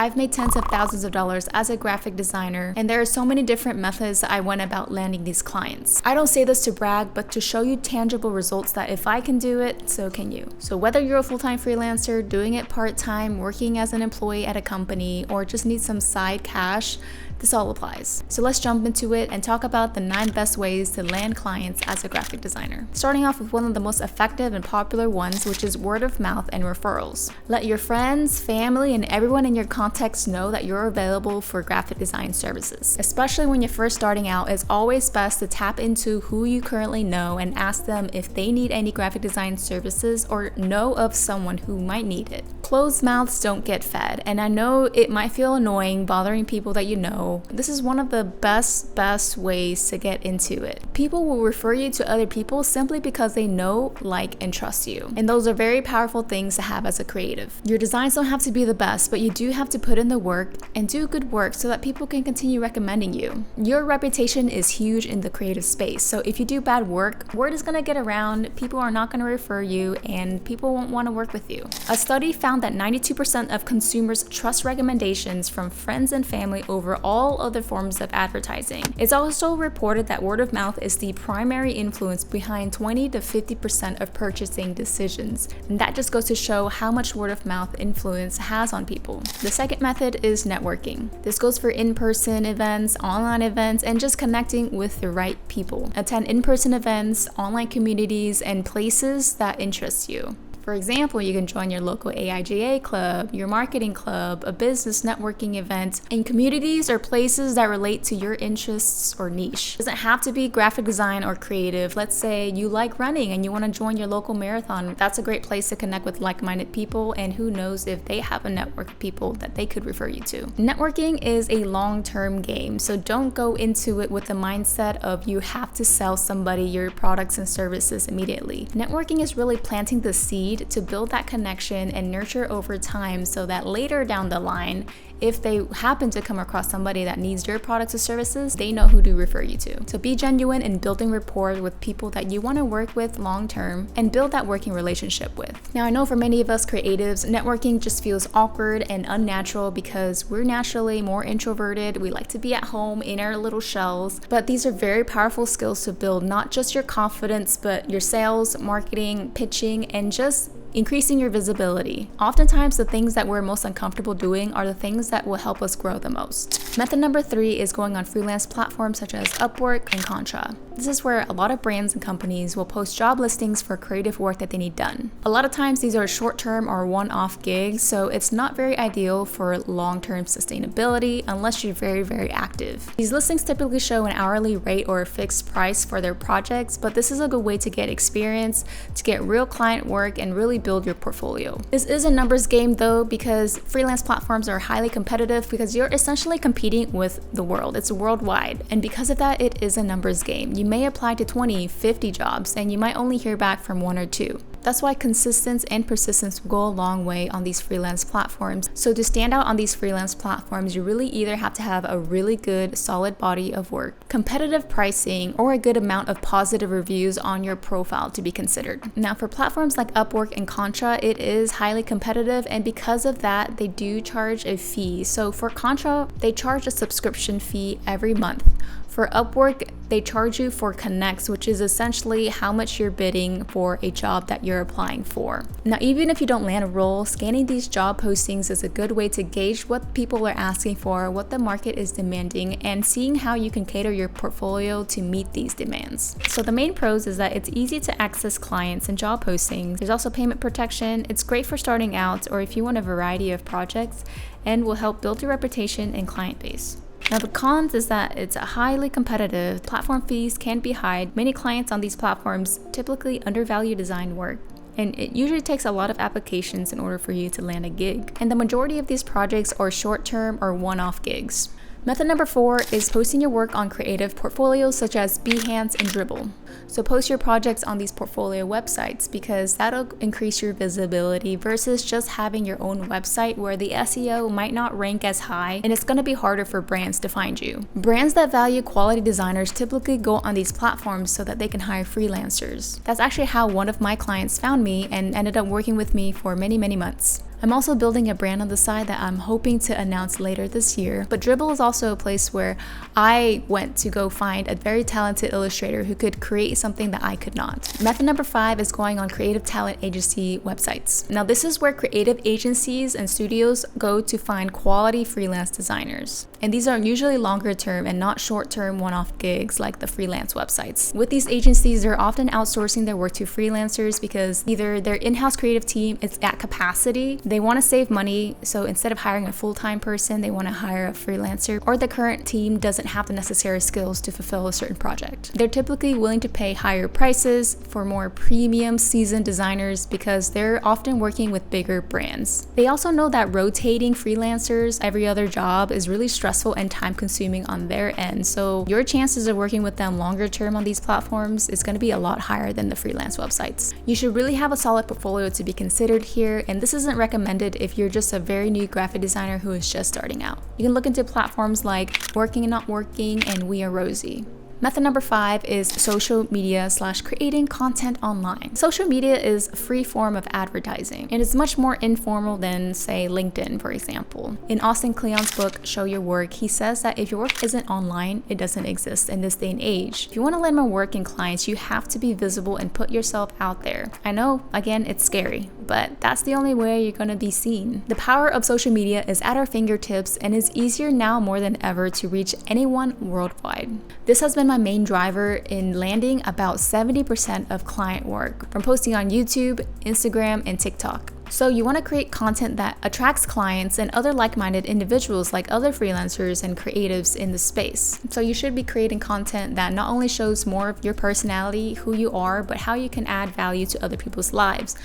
I've made tens of thousands of dollars as a graphic designer, and there are so many different methods that I went about landing these clients. I don't say this to brag, but to show you tangible results that if I can do it, so can you. So whether you're a full-time freelancer, doing it part-time, working as an employee at a company, or just need some side cash, this all applies. So let's jump into it and talk about the 9 best ways to land clients as a graphic designer. Starting off with one of the most effective and popular ones, which is word of mouth and referrals. Let your friends, family, and everyone in your context know that you're available for graphic design services. Especially when you're first starting out, it's always best to tap into who you currently know and ask them if they need any graphic design services or know of someone who might need it. Closed mouths don't get fed, and I know it might feel annoying bothering people that you know. This is one of the best ways to get into it. People will refer you to other people simply because they know, like, and trust you. And those are very powerful things to have as a creative. Your designs don't have to be the best, but you do have to put in the work and do good work so that people can continue recommending you. Your reputation is huge in the creative space, so if you do bad work, word is gonna get around, people are not gonna refer you, and people won't want to work with you. A study found that 92% of consumers trust recommendations from friends and family over all other forms of advertising. It's also reported that word of mouth is the primary influence behind 20 to 50% of purchasing decisions, and that just goes to show how much word of mouth influence has on people. The second method is networking. This goes for in-person events, online events, and just connecting with the right people. Attend in-person events, online communities, and places that interest you. For example, you can join your local AIGA club, your marketing club, a business networking event, and communities or places that relate to your interests or niche. It doesn't have to be graphic design or creative. Let's say you like running and you want to join your local marathon. That's a great place to connect with like-minded people, and who knows if they have a network of people that they could refer you to. Networking is a long-term game, so don't go into it with the mindset of you have to sell somebody your products and services immediately. Networking is really planting the seed to build that connection and nurture over time so that later down the line, if they happen to come across somebody that needs your products or services, they know who to refer you to. So be genuine in building rapport with people that you want to work with long term and build that working relationship with. Now, I know for many of us creatives, networking just feels awkward and unnatural because we're naturally more introverted. We like to be at home in our little shells, but these are very powerful skills to build not just your confidence, but your sales, marketing, pitching, and just increasing your visibility. Oftentimes, the things that we're most uncomfortable doing are the things that will help us grow the most. Method number 3 is going on freelance platforms such as Upwork and Contra. This is where a lot of brands and companies will post job listings for creative work that they need done. A lot of times these are short-term or one-off gigs, so it's not very ideal for long-term sustainability unless you're very active. These listings typically show an hourly rate or a fixed price for their projects, but this is a good way to get experience, to get real client work, and really build your portfolio. This is a numbers game though, because freelance platforms are highly competitive because you're essentially competing with the world. It's worldwide, and because of that, it is a numbers game. You may apply to 20, 50 jobs, and you might only hear back from 1 or 2. That's why consistency and persistence will go a long way on these freelance platforms. So to stand out on these freelance platforms, you really either have to have a really good, solid body of work, competitive pricing, or a good amount of positive reviews on your profile to be considered. Now, for platforms like Upwork and Contra, it is highly competitive, and because of that, they do charge a fee. So for Contra, they charge a subscription fee every month. For Upwork, they charge you for connects, which is essentially how much you're bidding for a job that you're applying for. Now, even if you don't land a role, scanning these job postings is a good way to gauge what people are asking for, what the market is demanding, and seeing how you can cater your portfolio to meet these demands. So the main pros is that it's easy to access clients and job postings. There's also payment protection. It's great for starting out or if you want a variety of projects, and will help build your reputation and client base. Now, the cons is that it's highly competitive. Platform fees can be high. Many clients on these platforms typically undervalue design work, and it usually takes a lot of applications in order for you to land a gig. And the majority of these projects are short-term or one-off gigs. Method number 4 is posting your work on creative portfolios such as Behance and Dribbble. So post your projects on these portfolio websites because that'll increase your visibility versus just having your own website where the SEO might not rank as high and it's going to be harder for brands to find you. Brands that value quality designers typically go on these platforms so that they can hire freelancers. That's actually how one of my clients found me and ended up working with me for many months. I'm also building a brand on the side that I'm hoping to announce later this year. But Dribbble is also a place where I went to go find a very talented illustrator who could create something that I could not. Method number 5 is going on creative talent agency websites. Now this is where creative agencies and studios go to find quality freelance designers. And these are usually longer term and not short term one-off gigs like the freelance websites. With these agencies, they're often outsourcing their work to freelancers because either their in-house creative team is at capacity, they want to save money, so instead of hiring a full-time person, they want to hire a freelancer, or the current team doesn't have the necessary skills to fulfill a certain project. They're typically willing to pay higher prices for more premium seasoned designers because they're often working with bigger brands. They also know that rotating freelancers every other job is really stressful and time consuming on their end, so your chances of working with them longer term on these platforms is going to be a lot higher than the freelance websites. You should really have a solid portfolio to be considered here, and this isn't recommended if you're just a very new graphic designer who is just starting out. You can look into platforms like Working and Not Working and We Are Rosie. Method number 5 is social media / creating content online. Social media is a free form of advertising, and it's much more informal than, say, LinkedIn, for example. In Austin Kleon's book, Show Your Work, he says that if your work isn't online, it doesn't exist in this day and age. If you want to land more work in clients, you have to be visible and put yourself out there. I know, again, it's scary, but that's the only way you're going to be seen. The power of social media is at our fingertips, and it's easier now more than ever to reach anyone worldwide. This has been my main driver in landing about 70% of client work from posting on YouTube, Instagram, and TikTok. So you want to create content that attracts clients and other like-minded individuals like other freelancers and creatives in the space. So you should be creating content that not only shows more of your personality, who you are, but how you can add value to other people's lives.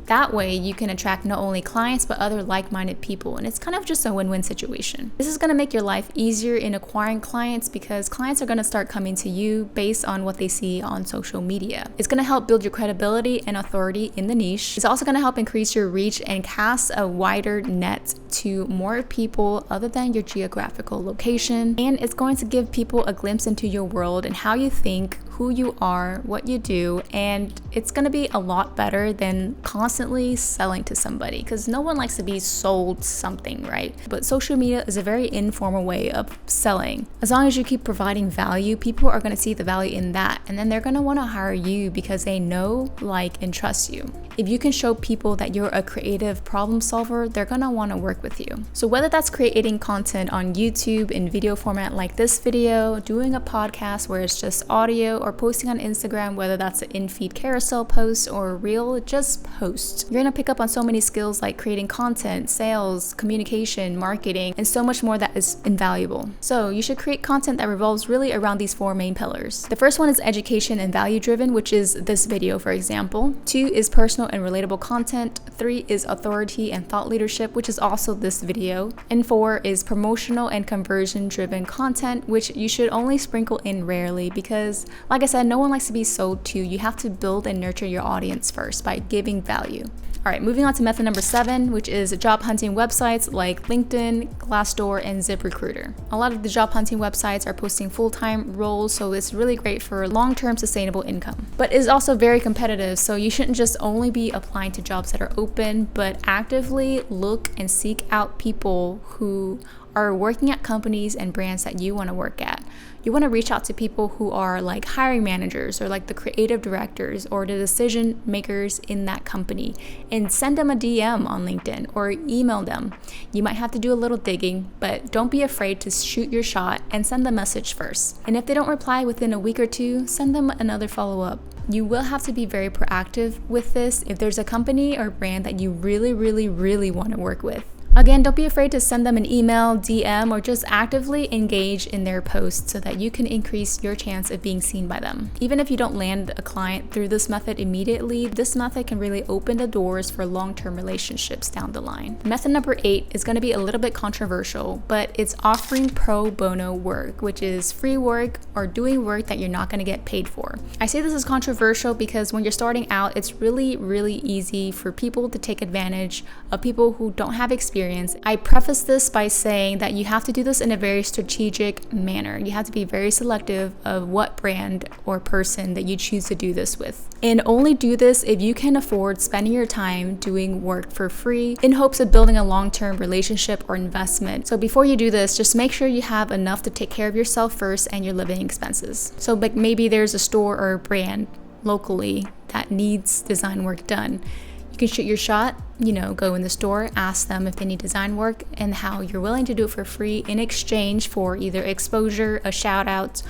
That way you can attract not only clients but other like-minded people, and it's kind of just a win-win situation. This is going to make your life easier in acquiring clients because clients are going to start coming to you based on what they see on social media. It's going to help build your credibility and authority in the niche. It's also going to help increase your reach and cast a wider net to more people other than your geographical location, and it's going to give people a glimpse into your world and how you think, who you are, what you do, and it's going to be a lot better than constantly selling to somebody, because no one likes to be sold something, right? But social media is a very informal way of selling. As long as you keep providing value, people are going to see the value in that, and then they're going to want to hire you because they know, like, and trust you. If you can show people that you're a creative problem solver, they're going to want to work with you. So whether that's creating content on YouTube in video format like this video, doing a podcast where it's just audio, or posting on Instagram, whether that's an in-feed carousel post or a reel, just post. You're gonna pick up on so many skills like creating content, sales, communication, marketing, and so much more that is invaluable. So you should create content that revolves really around these 4 main pillars. The first one is education and value driven, which is this video, for example. 2 is personal and relatable content. 3 is authority and thought leadership, which is also this video. And 4 is promotional and conversion driven content, which you should only sprinkle in rarely because, like I said, no one likes to be sold to. You have to build and nurture your audience first by giving value. All right, moving on to method number 7, which is job hunting websites like LinkedIn, Glassdoor, and ZipRecruiter. A lot of the job hunting websites are posting full-time roles, so it's really great for long-term sustainable income. But it's also very competitive, so you shouldn't just only be applying to jobs that are open, but actively look and seek out people who are working at companies and brands that you want to work at. You want to reach out to people who are like hiring managers or like the creative directors or the decision makers in that company and send them a DM on LinkedIn or email them. You might have to do a little digging, but don't be afraid to shoot your shot and send the message first. And if they don't reply within a week or 2, send them another follow-up. You will have to be very proactive with this if there's a company or brand that you really want to work with. Again, don't be afraid to send them an email, DM, or just actively engage in their posts so that you can increase your chance of being seen by them. Even if you don't land a client through this method immediately, this method can really open the doors for long-term relationships down the line. Method number 8 is going to be a little bit controversial, but it's offering pro bono work, which is free work or doing work that you're not going to get paid for. I say this is controversial because when you're starting out, it's really easy for people to take advantage of people who don't have experience experience. I preface this by saying that you have to do this in a very strategic manner. You have to be very selective of what brand or person that you choose to do this with. And only do this if you can afford spending your time doing work for free in hopes of building a long-term relationship or investment. So before you do this, just make sure you have enough to take care of yourself first and your living expenses. So like maybe there's a store or a brand locally that needs design work done. You can shoot your shot, go in the store, ask them if they need design work and how you're willing to do it for free in exchange for either exposure, a shout out,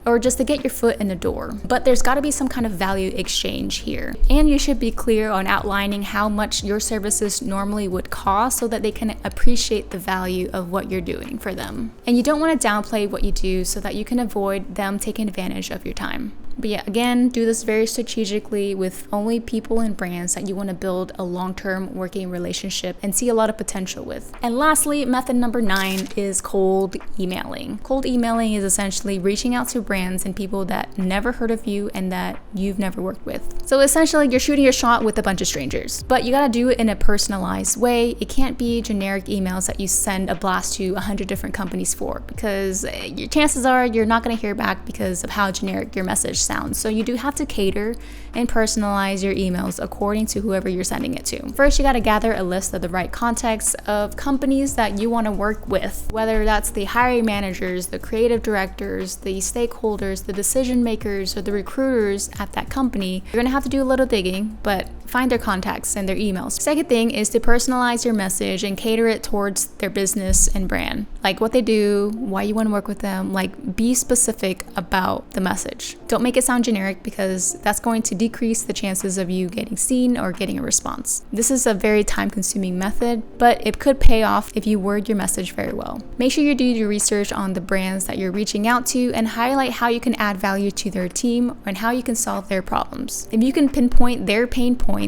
or just to get your foot in the door. But there's got to be some kind of value exchange here. And you should be clear on outlining how much your services normally would cost so that they can appreciate the value of what you're doing for them. And you don't want to downplay what you do so that you can avoid them taking advantage of your time. But yeah, again, do this very strategically with only people and brands that you want to build a long-term working relationship and see a lot of potential with. And lastly, method number 9 is cold emailing. Cold emailing is essentially reaching out to brands and people that never heard of you and that you've never worked with. So essentially, you're shooting your shot with a bunch of strangers, but you gotta do it in a personalized way. It can't be generic emails that you send a blast to 100 different companies for, because your chances are you're not gonna hear back because of how generic your message sounds. So you do have to cater and personalize your emails according to whoever you're sending it to. First, you got to gather a list of the right contacts of companies that you want to work with, whether that's the hiring managers, the creative directors, the stakeholders, the decision makers, or the recruiters at that company. You're going to have to do a little digging, but find their contacts and their emails. Second thing is to personalize your message and cater it towards their business and brand. Like what they do, why you want to work with them, like be specific about the message. Don't make it sound generic because that's going to decrease the chances of you getting seen or getting a response. This is a very time-consuming method, but it could pay off if you word your message very well. Make sure you do your research on the brands that you're reaching out to and highlight how you can add value to their team and how you can solve their problems. If you can pinpoint their pain points,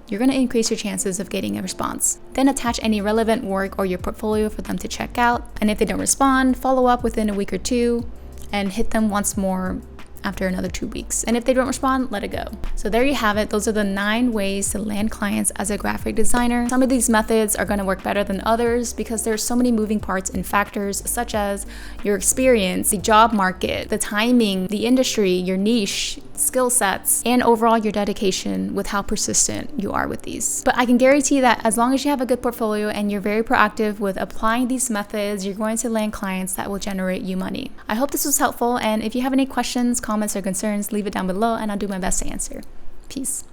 you're going to increase your chances of getting a response. Then attach any relevant work or your portfolio for them to check out. And if they don't respond, follow up within a week or two and hit them once more after another 2 weeks. And if they don't respond, let it go. So there you have it. Those are the 9 ways to land clients as a graphic designer. Some of these methods are going to work better than others because there's so many moving parts and factors such as your experience, the job market, the timing, the industry, your niche, skill sets, and overall your dedication with how persistent you are with these. But I can guarantee that as long as you have a good portfolio and you're very proactive with applying these methods, you're going to land clients that will generate you money. I hope this was helpful, and if you have any questions, comments, or concerns, leave it down below and I'll do my best to answer. Peace.